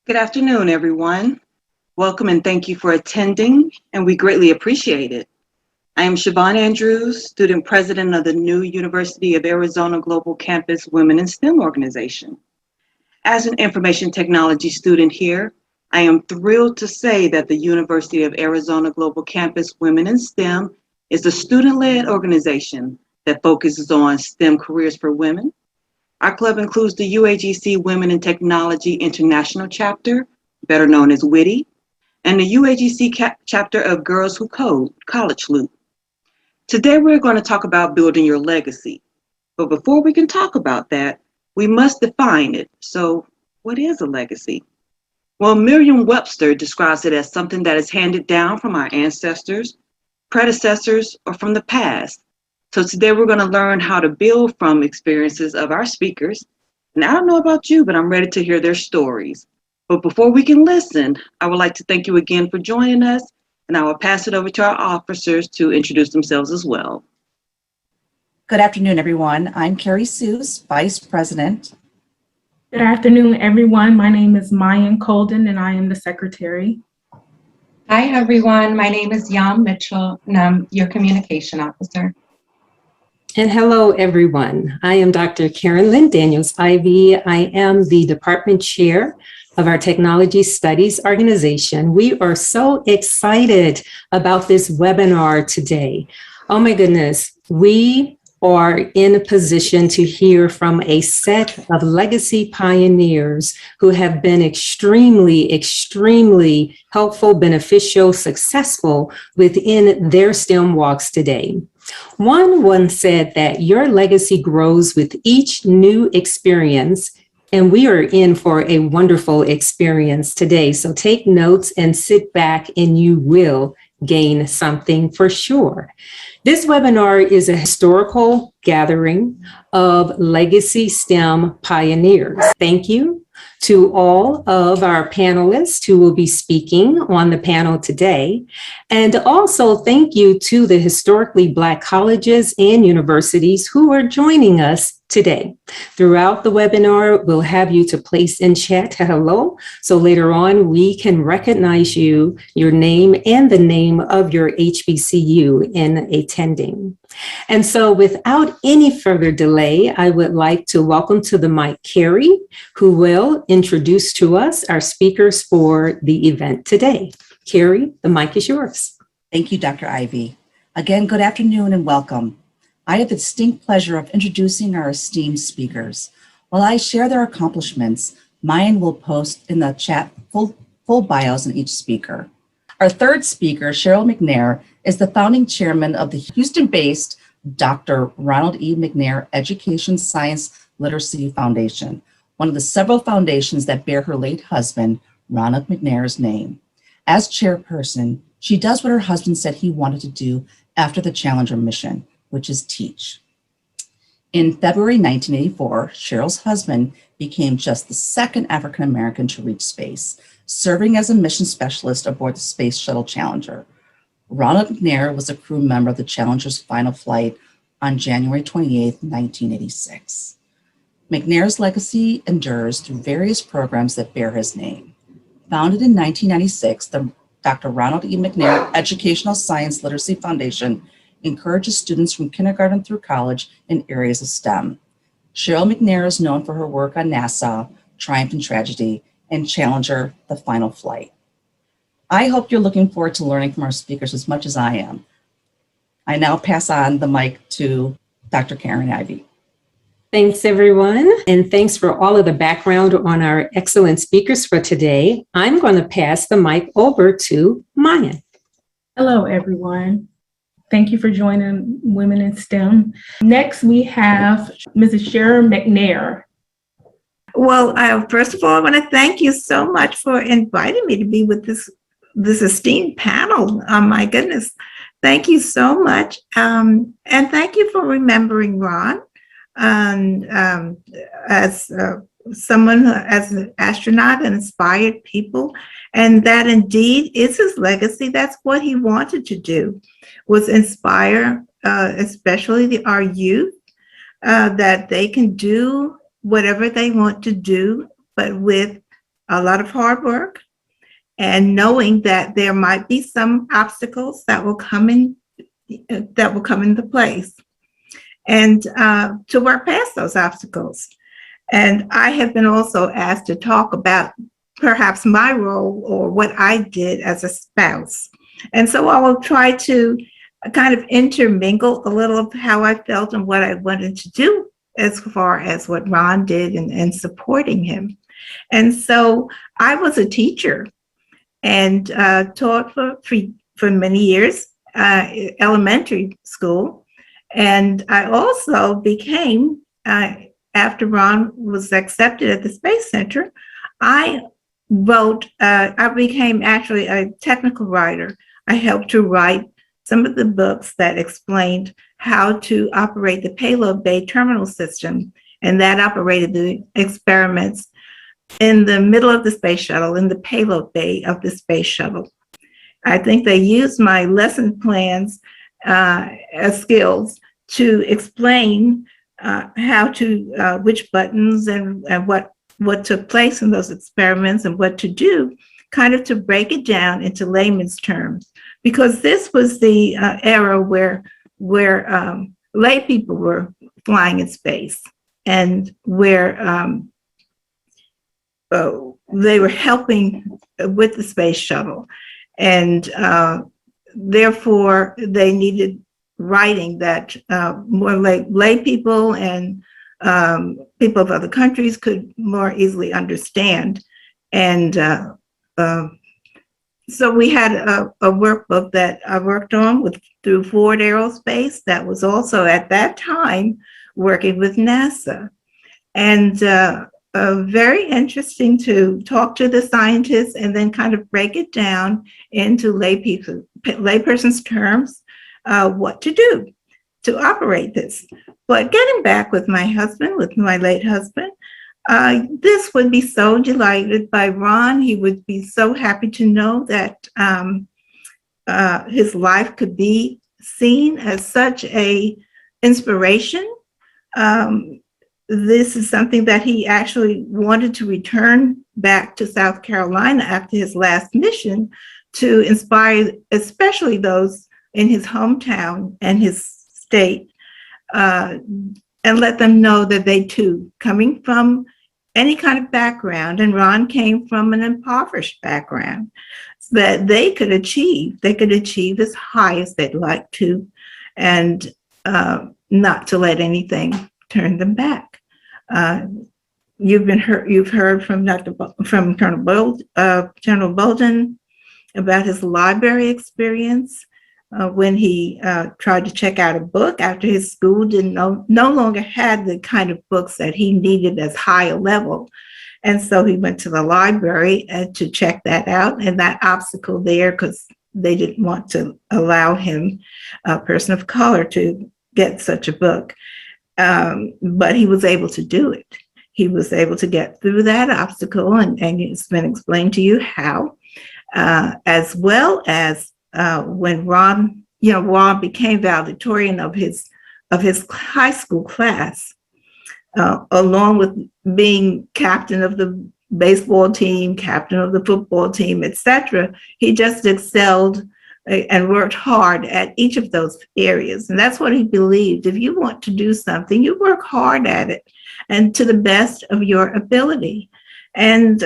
Good afternoon, everyone. Welcome and thank you for attending, and we greatly appreciate it. I am Siobhan Andrews, student president of the new University of Arizona Global Campus Women in STEM organization. As an information technology student here, I am thrilled to say that the University of Arizona Global Campus Women in STEM is a student-led organization that focuses on STEM careers for women. Our club includes the UAGC Women in Technology International Chapter, better known as WITI, and the UAGC chapter of Girls Who Code, College Loop. Today we're going to talk about building your legacy. But before we can talk about that, we must define it. So what is a legacy? Well, Merriam-Webster describes it as something that is handed down from our ancestors, predecessors, or from the past. So today we're going to learn how to build from experiences of our speakers. And I don't know about you, but I'm ready to hear their stories. But before we can listen, I would like to thank you again for joining us, and I will pass it over to our officers to introduce themselves as well. Good afternoon, everyone. I'm Carrie Seuss, Vice President. Good afternoon, everyone. My name is Mayan Colden, and I am the Secretary. Hi, everyone. My name is Yam Mitchell, and I'm your Communication Officer. And hello, everyone. I am Dr. Karen Lynn Daniels-Ivy. I am the Department Chair of our Technology Studies organization. We are so excited about this webinar today. Oh my goodness, we are in a position to hear from a set of legacy pioneers who have been extremely helpful, beneficial, successful within their STEM walks today. One once said that your legacy grows with each new experience, and we are in for a wonderful experience today. So take notes and sit back and you will gain something for sure. This webinar is a historical gathering of legacy STEM pioneers. Thank you to all of our panelists who will be speaking on the panel today. And also thank you to the historically Black colleges and universities who are joining us today. Throughout the webinar, we'll have you to place in chat hello, so later on we can recognize you, your name, and the name of your HBCU in attending. And so without any further delay, I would like to welcome to the mic Carrie, who will introduce to us our speakers for the event today. Carrie, the mic is yours. Thank you, Dr. Ivy. Again, good afternoon and welcome. I have the distinct pleasure of introducing our esteemed speakers. While I share their accomplishments, Mayan will post in the chat full bios on each speaker. Our third speaker, Cheryl McNair, is the founding chairman of the Houston-based Dr. Ronald E. McNair Education Science Literacy Foundation, one of the several foundations that bear her late husband, Ronald McNair's name. As chairperson, she does what her husband said he wanted to do after the Challenger mission, which is teach. In February 1984, Cheryl's husband became just the second African-American to reach space, serving as a mission specialist aboard the Space Shuttle Challenger. Ronald McNair was a crew member of the Challenger's final flight on January 28, 1986. McNair's legacy endures through various programs that bear his name. Founded in 1996, the Dr. Ronald E. McNair Educational Science Literacy Foundation encourages students from kindergarten through college in areas of STEM. Cheryl McNair is known for her work on NASA, Triumph and Tragedy, and Challenger, the final flight. I hope you're looking forward to learning from our speakers as much as I am. I now pass on the mic to Dr. Karen Ivy. Thanks, everyone. And thanks for all of the background on our excellent speakers for today. I'm going to pass the mic over to Mayan. Hello, everyone. Thank you for joining Women in STEM. Next, we have Mrs. Cheryl McNair. Well, first of all, I want to thank you so much for inviting me to be with this esteemed panel. Oh, my goodness. Thank you so much. And thank you for remembering Ron. As someone, as an astronaut, and inspired people, and that indeed is his legacy. That's what he wanted to do, was inspire, especially our youth, that they can do whatever they want to do, but with a lot of hard work, and knowing that there might be some obstacles that will come into place, and to work past those obstacles. And I have been also asked to talk about perhaps my role or what I did as a spouse. And so I will try to kind of intermingle a little of how I felt and what I wanted to do as far as what Ron did and supporting him. And so I was a teacher and taught for many years, elementary school. And I also became, after Ron was accepted at the Space Center, I became actually a technical writer. I helped to write some of the books that explained how to operate the payload bay terminal system, and that operated the experiments in the middle of the space shuttle, in the payload bay of the space shuttle. I think they used my lesson plans as skills to explain how to, which buttons and what took place in those experiments and what to do, kind of to break it down into layman's terms. Because this was the era where lay people were flying in space, and where they were helping with the space shuttle. And therefore, they needed writing that more lay people and people of other countries could more easily understand. And so we had a workbook that I worked on through Ford Aerospace that was also at that time working with NASA. And very interesting to talk to the scientists and then kind of break it down into layperson's terms, what to do to operate this. But getting back with my late husband, this would be so delighted by Ron. He would be so happy to know that his life could be seen as such a inspiration. This is something that he actually wanted to return back to South Carolina after his last mission to inspire, especially those in his hometown and his state, and let them know that they too, coming from any kind of background, and Ron came from an impoverished background, so that they could achieve as high as they'd like to, and not to let anything turn them back. You've heard from General Bolden about his library experience when he tried to check out a book after his school no longer had the kind of books that he needed as high a level. And so he went to the library to check that out, and that obstacle there, because they didn't want to allow him, a person of color, to get such a book. But he was able to do it. He was able to get through that obstacle, and it's been explained to you how, as well as when Ron became valedictorian of his high school class, along with being captain of the baseball team, captain of the football team, etc. He just excelled and worked hard at each of those areas. And that's what he believed. If you want to do something, you work hard at it and to the best of your ability. And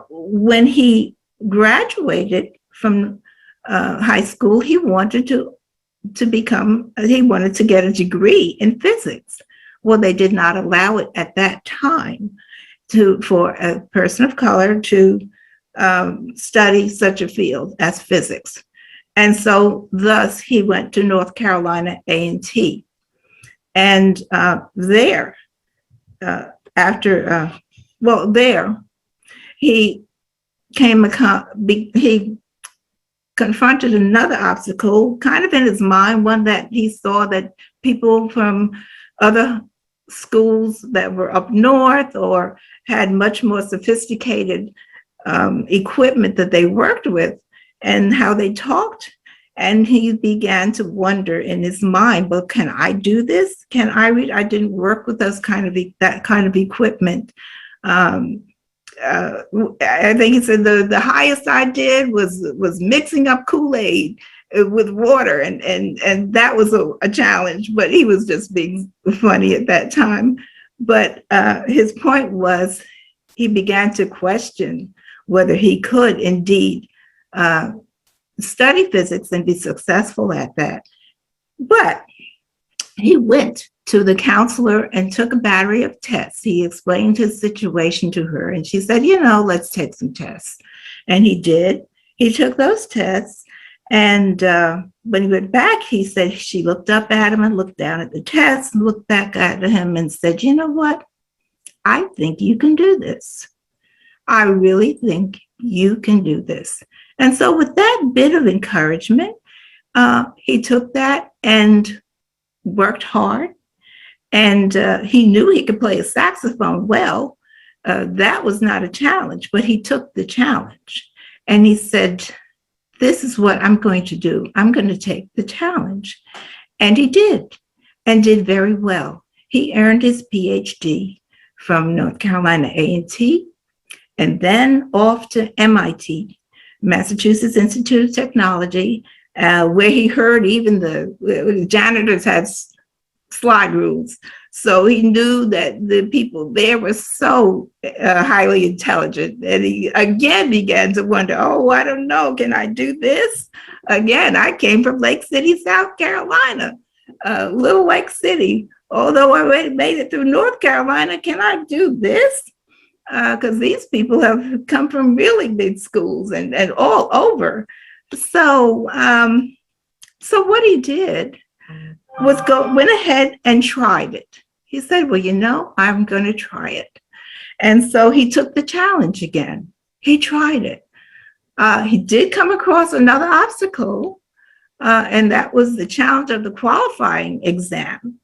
when he graduated from high school, he wanted to get a degree in physics. Well, they did not allow it at that time for a person of color to study such a field as physics. And so thus he went to North Carolina A&T. And there he confronted another obstacle, kind of in his mind, one that he saw that people from other schools that were up north or had much more sophisticated equipment that they worked with, and how they talked. And he began to wonder in his mind, well, can I do this? Can I read? I didn't work with that kind of equipment. I think he said the highest I did was mixing up Kool-Aid with water, and that was a challenge. But he was just being funny at that time. But his point was, he began to question whether he could indeed study physics and be successful at that. But he went to the counselor and took a battery of tests. He explained his situation to her, and she said, let's take some tests. And he did. He took those tests, and when he went back, he said she looked up at him and looked down at the tests, and looked back at him and said, you know what? I think you can do this. I really think you can do this. And so with that bit of encouragement, he took that and worked hard. And he knew he could play a saxophone well. That was not a challenge, but he took the challenge. And he said, this is what I'm going to do. I'm going to take the challenge. And he did, and did very well. He earned his PhD from North Carolina A&T, and then off to MIT, Massachusetts Institute of Technology, where he heard even the janitors had slide rules. So he knew that the people there were so highly intelligent that he again began to wonder, oh, I don't know, can I do this? Again, I came from Lake City, South Carolina, Little Lake City. Although I already made it through North Carolina, can I do this? Because these people have come from really big schools and all over. So, so what he did was went ahead and tried it. He said, well, I'm going to try it. And so he took the challenge again. He tried it. He did come across another obstacle, and that was the challenge of the qualifying exam.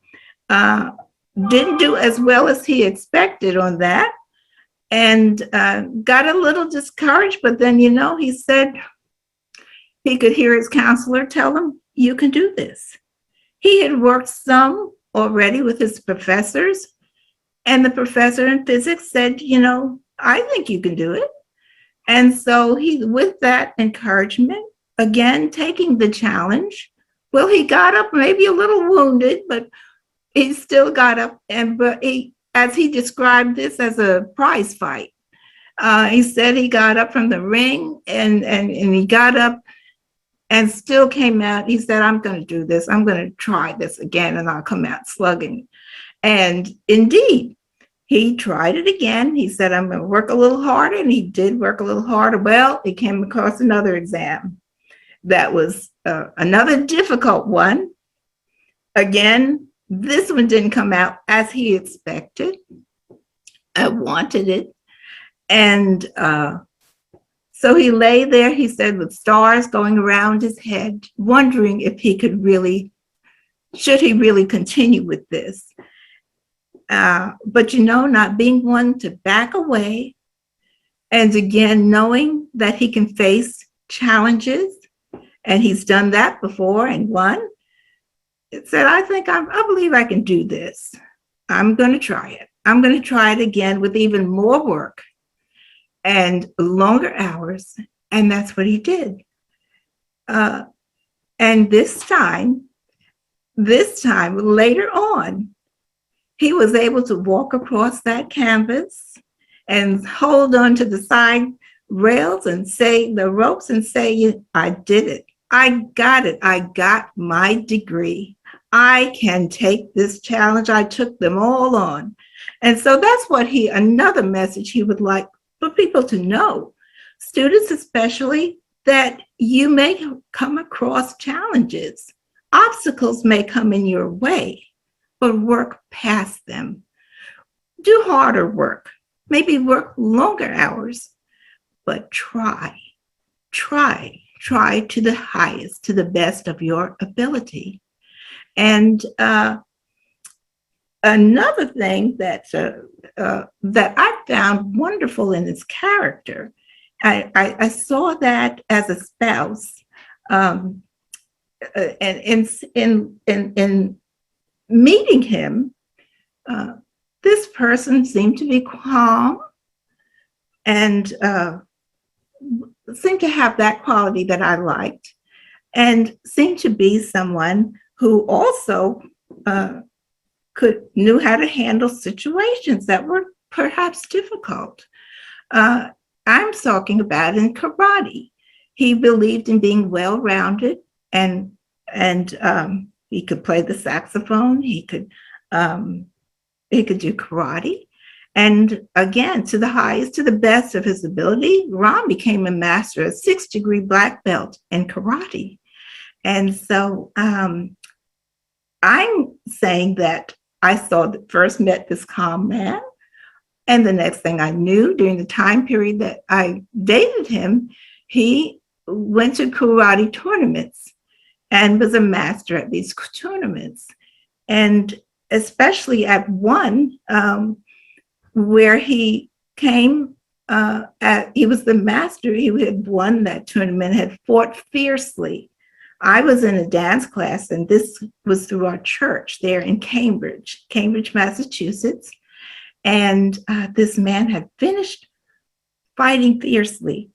Didn't do as well as he expected on that, and got a little discouraged. But then, he said he could hear his counselor tell him, you can do this. He had worked some already with his professors, and the professor in physics said, I think you can do it. And so he, with that encouragement, again, taking the challenge, well, he got up maybe a little wounded, but he still got up, but as he described this as a prize fight. He said he got up from the ring and he got up and still came out. He said, I'm going to do this. I'm going to try this again, and I'll come out slugging. And indeed, he tried it again. He said, I'm going to work a little harder, and he did work a little harder. Well, he came across another exam that was another difficult one. Again, this one didn't come out as he expected. I wanted it. And so he lay there, he said, with stars going around his head, wondering if he could should he really continue with this? But, not being one to back away, and again, knowing that he can face challenges, and he's done that before and won. It said, I believe I can do this. I'm going to try it. I'm going to try it again with even more work and longer hours. And that's what he did. And this time, later on, he was able to walk across that canvas and hold on to the side rails and say the ropes and say, I did it. I got it. I got my degree. I can take this challenge. I took them all on. And so that's what another message he would like for people to know, students especially, that you may come across challenges. Obstacles may come in your way, but work past them. Do harder work, maybe work longer hours, but try to the highest, to the best of your ability. And another thing that I found wonderful in his character, I saw that as a spouse, and in meeting him, this person seemed to be calm, and seemed to have that quality that I liked, and seemed to be someone who also knew how to handle situations that were perhaps difficult. I'm talking about in karate. He believed in being well-rounded, and he could play the saxophone. He could do karate. And again, to the best of his ability, Ron became a master, a 6th-degree black belt in karate. And so I'm saying that I first met this calm man. And the next thing I knew, during the time period that I dated him, he went to karate tournaments and was a master at these tournaments. And especially at one where he came he was the master. He had won that tournament, had fought fiercely. I was in a dance class, and this was through our church there in Cambridge, Massachusetts. And this man had finished fighting fiercely.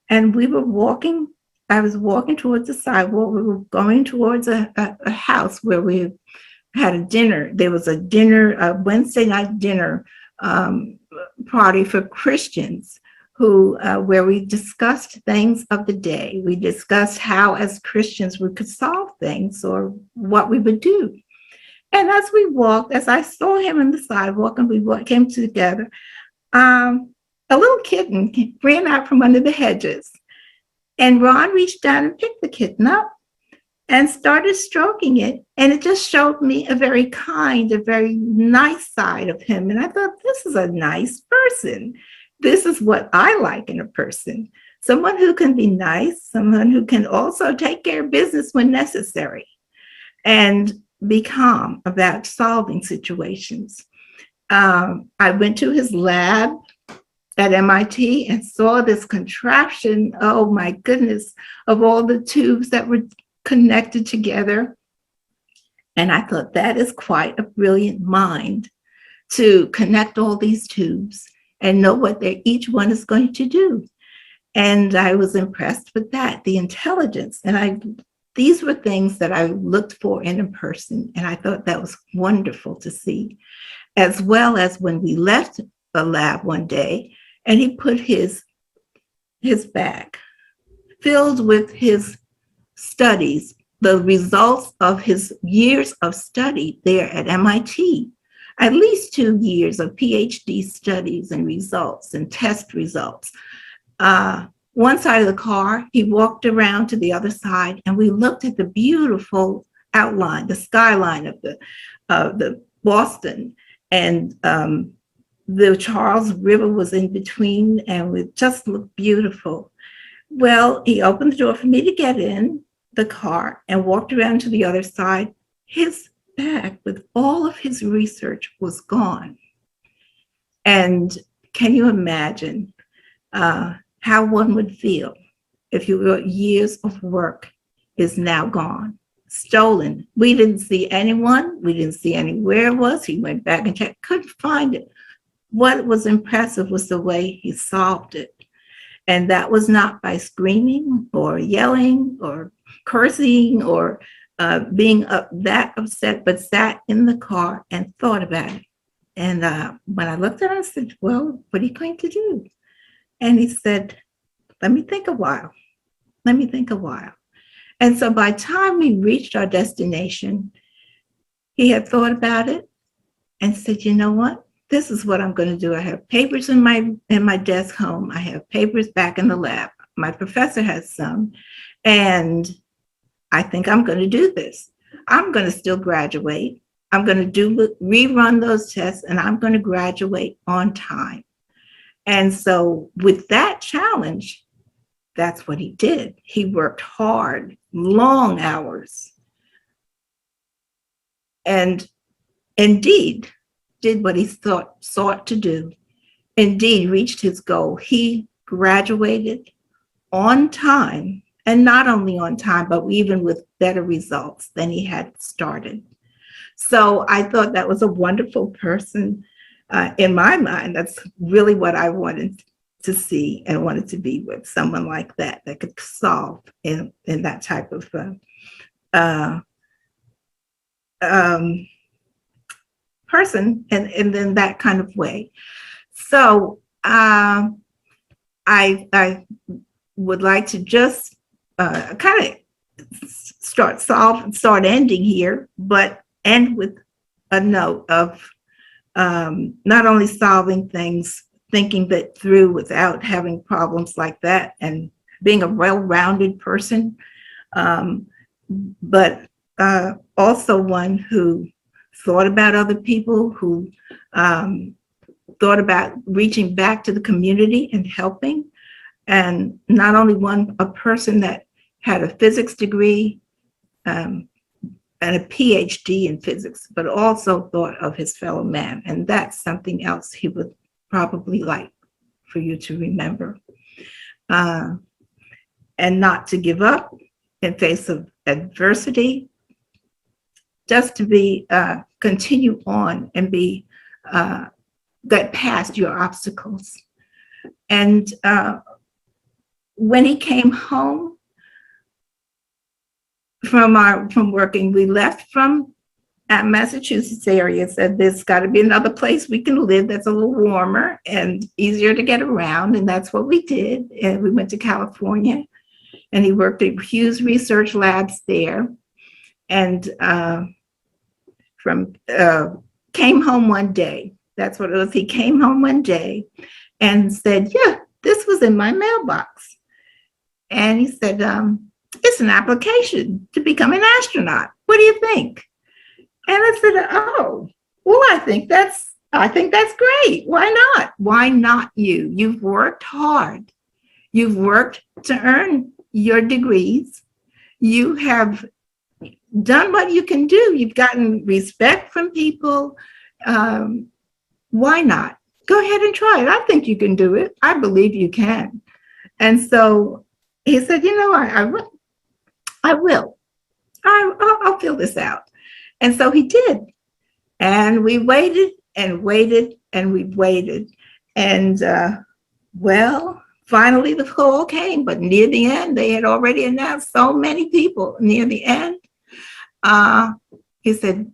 And we were walking, I was walking towards the sidewalk. We were going towards a house where we had a dinner. There was a Wednesday night dinner party for Christians where we discussed things of the day. We discussed how, as Christians, we could solve things or what we would do. And as we walked, as I saw him on the sidewalk and we came together, a little kitten ran out from under the hedges. And Ron reached down and picked the kitten up and started stroking it. And it just showed me a very kind, a very nice side of him. And I thought, this is a nice person. This is what I like in a person. Someone who can be nice, someone who can also take care of business when necessary, and be calm about solving situations. I went to his lab at MIT and saw this contraption, oh my goodness, of all the tubes that were connected together. And I thought, that is quite a brilliant mind to connect all these tubes and know what each one is going to do. And I was impressed with that, the intelligence. And these were things that I looked for in a person. And I thought that was wonderful to see, as well as when we left the lab one day and he put his bag filled with his studies, the results of his years of study there at MIT, at least 2 years of PhD studies and results and test results. One side of the car, he walked around to the other side, and we looked at the beautiful outline, the skyline of the Boston, and the Charles River was in between, and it just looked beautiful. Well, he opened the door for me to get in the car and walked around to the other side. His bag with all of his research was gone. And can you imagine how one would feel if your years of work is now gone, stolen? We didn't see anyone. We didn't see anywhere it was. He went back and checked, couldn't find it. What was impressive was the way he solved it. And that was not by screaming or yelling or cursing or being that upset, but sat in the car and thought about it. And when I looked at him, I said, well, what are you going to do? And he said, let me think a while. Let me think a while. And so by the time we reached our destination, he had thought about it and said, you know what? This is what I'm going to do. I have papers in my desk home. I have papers back in the lab. My professor has some. And I think I'm going to do this. I'm going to still graduate. I'm going to rerun those tests, and I'm going to graduate on time. And so with that challenge, that's what he did. He worked hard, long hours, and indeed did what he sought to do. Indeed reached his goal. He graduated on time, and not only on time, but even with better results than he had started. So I thought that was a wonderful person. In my mind, that's really what I wanted to see and wanted to be with someone like that could solve in that type of person and then that kind of way. So I would like to just kind of start ending here, but end with a note of not only solving things, thinking that through without having problems like that, and being a well-rounded person, but also one who thought about other people, who thought about reaching back to the community and helping, and not only a person that had a physics degree and a PhD in physics, but also thought of his fellow man. And that's something else he would probably like for you to remember. And not to give up in face of adversity, just to be, continue on and be, get past your obstacles. And when he came home from working, we left from Massachusetts area, said there's got to be another place we can live that's a little warmer and easier to get around. And that's what we did. And we went to California, and he worked at Hughes Research Labs there. And came home one day. That's what it was. He came home one day and said, yeah, this was in my mailbox. And he said, it's an application to become an astronaut. What do you think? And I said, oh, well, I think that's great. Why not? Why not you? You've worked hard. You've worked to earn your degrees. You have done what you can do. You've gotten respect from people. Why not? Go ahead and try it. I think you can do it. I believe you can. And so he said, you know, I will. I'll fill this out. And so he did. And we waited and waited and we waited. And well, finally the call came, but near the end, they had already announced so many people. Near the end, he said,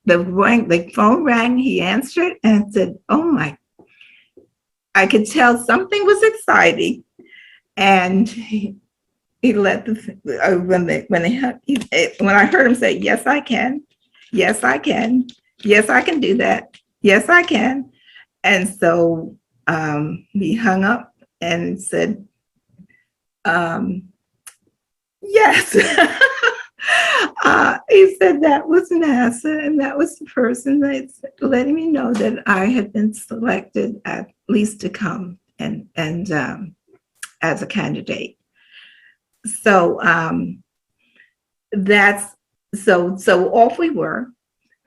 the phone rang, he answered and said, oh my, I could tell something was exciting. And he let when I heard him say, yes, I can. Yes, I can. Yes, I can do that. Yes, I can. And so he hung up and said, yes. He said that was NASA, and that was the person that's letting me know that I had been selected at least to come and as a candidate. So so off we were.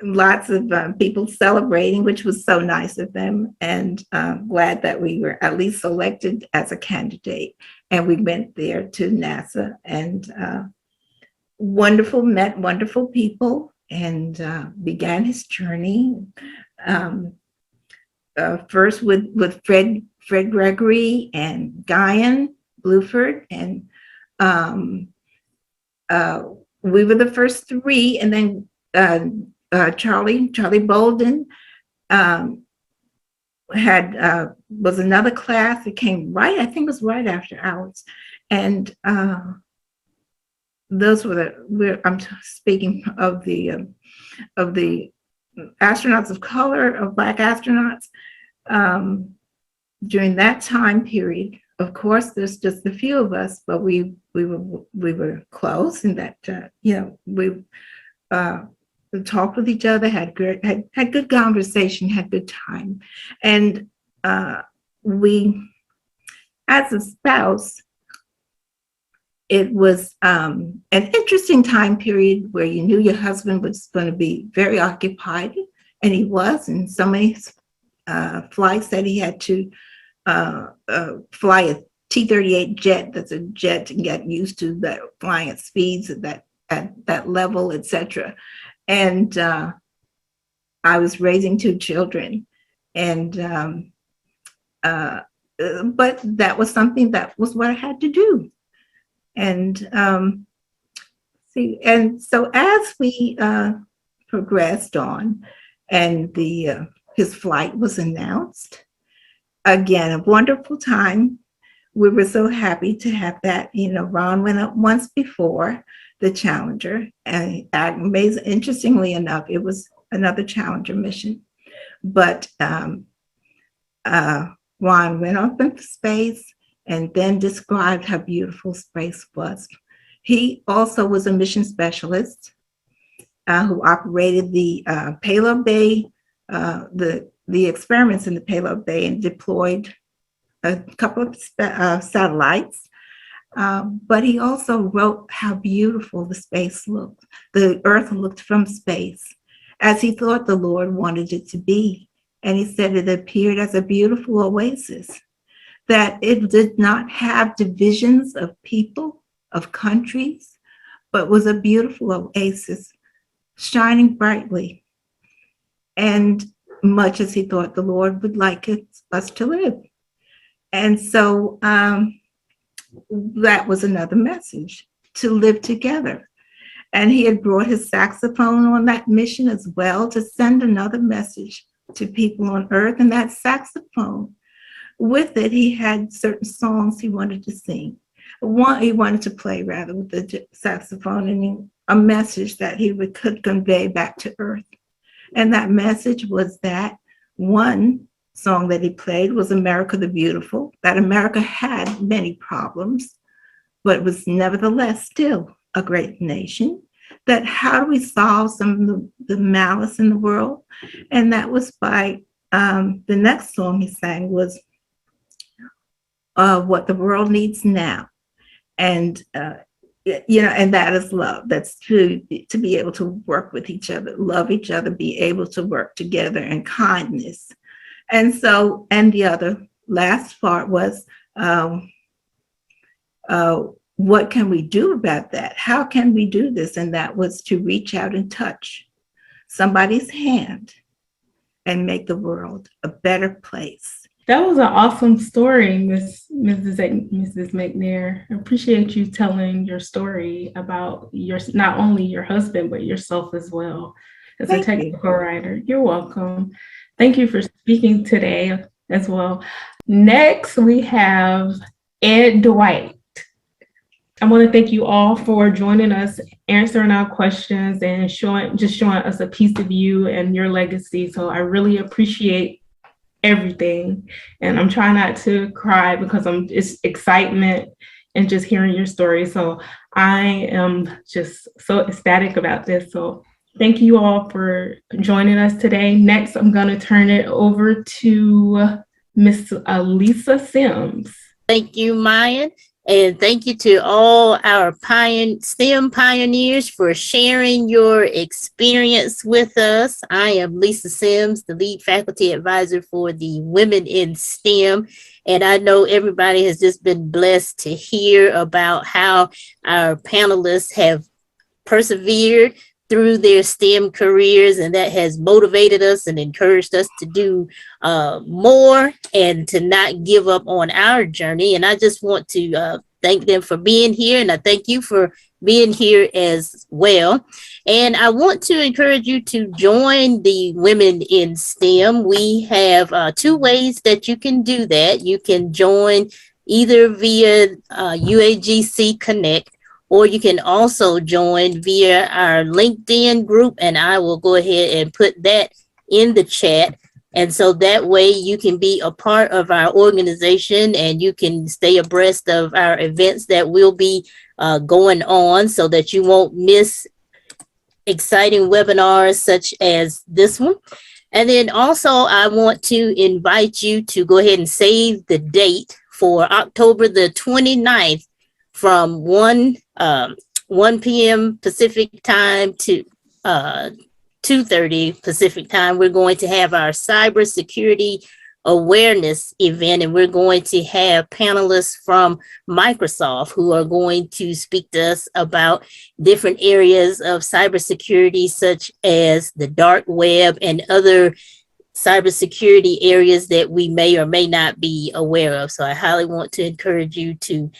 Lots of people celebrating, which was so nice of them, and glad that we were at least selected as a candidate. And we went there to NASA and met wonderful people, and began his journey. First with Fred Gregory and Guyan Bluford, and we were the first three, and then Charlie Bolden was another class that came right, I think it was right after ours, and those were I'm speaking of the astronauts of color, of Black astronauts during that time period. Of course, there's just a few of us, but we were close, in that we talked with each other, had good conversation, had good time, and we, as a spouse, it was an interesting time period where you knew your husband was going to be very occupied, and he was, in so many flights that he had to fly a T-38 jet. That's a jet to get used to that, flying at speeds at that level, etc. And I was raising two children, and but that was something that was what I had to do. And so as we progressed on, and his flight was announced, again, a wonderful time. We were so happy to have that. Ron went up once before the Challenger, and interestingly enough, it was another Challenger mission. But Ron went up into space and then described how beautiful space was. He also was a mission specialist who operated the payload bay, the experiments in the payload bay, and deployed a couple of satellites. But he also wrote how beautiful the Earth looked from space, as he thought the Lord wanted it to be. And he said it appeared as a beautiful oasis, that it did not have divisions of people, of countries, but was a beautiful oasis, shining brightly, and much as he thought the Lord would like us to live. And so that was another message, to live together. And he had brought his saxophone on that mission as well, to send another message to people on Earth. And that saxophone, with it, he had certain songs he wanted to sing. He wanted to play rather with the saxophone, and a message that he could convey back to Earth. And that message was that one song that he played was America the Beautiful, that America had many problems, but was nevertheless still a great nation. That how do we solve some of the malice in the world? And that was by the next song he sang was What the World Needs Now. And and that is love. That's to be able to work with each other, love each other, be able to work together, and kindness. And so, and the other last part was, what can we do about that? How can we do this? And that was to reach out and touch somebody's hand and make the world a better place. That was an awesome story, Mrs. McNair. I appreciate you telling your story about not only your husband, but yourself as well as a technical writer. You're welcome. Thank you for speaking today as well. Next, we have Ed Dwight. I want to thank you all for joining us, answering our questions, and showing us a piece of you and your legacy. So I really appreciate everything. And I'm trying not to cry because it's excitement and just hearing your story. So I am just so ecstatic about this. So thank you all for joining us today. Next, I'm going to turn it over to Miss Lisa Sims. Thank you, Mayan. And thank you to all our STEM pioneers for sharing your experience with us. I am Lisa Sims, the lead faculty advisor for the Women in STEM. And I know everybody has just been blessed to hear about how our panelists have persevered through their STEM careers, and that has motivated us and encouraged us to do more and to not give up on our journey. And I just want to thank them for being here, and I thank you for being here as well. And I want to encourage you to join the Women in STEM. We have 2 ways that you can do that. You can join either via UAGC Connect, or you can also join via our LinkedIn group, and I will go ahead and put that in the chat. And so that way you can be a part of our organization, and you can stay abreast of our events that will be going on, so that you won't miss exciting webinars such as this one. And then also I want to invite you to go ahead and save the date for October the 29th from 1 p.m. Pacific time to 2:30 Pacific time. We're going to have our cybersecurity awareness event, and we're going to have panelists from Microsoft who are going to speak to us about different areas of cybersecurity, such as the dark web and other cybersecurity areas that we may or may not be aware of. So I highly want to encourage you to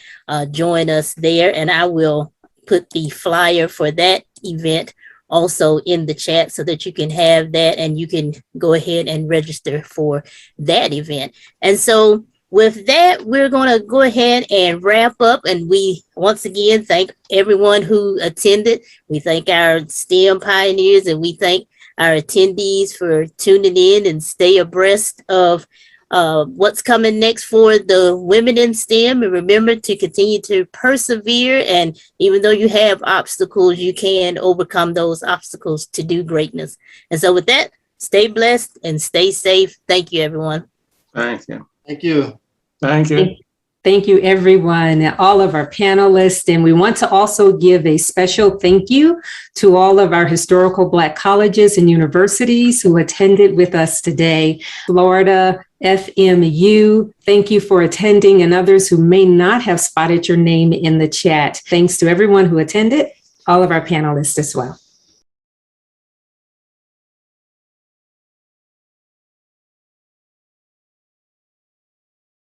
join us there, and I will put the flyer for that event also in the chat so that you can have that and you can go ahead and register for that event. And so with that, we're going to go ahead and wrap up. And we once again thank everyone who attended. We thank our STEM pioneers, and we thank our attendees for tuning in and stay abreast of what's coming next for the women in STEM. And remember to continue to persevere. And even though you have obstacles, you can overcome those obstacles to do greatness. And so with that, stay blessed and stay safe. Thank you, everyone. Thank you. Thank you. Thank you. Thank you, everyone, all of our panelists. And we want to also give a special thank you to all of our historical Black colleges and universities who attended with us today. Florida, FMU, thank you for attending, and others who may not have spotted your name in the chat. Thanks to everyone who attended, all of our panelists as well.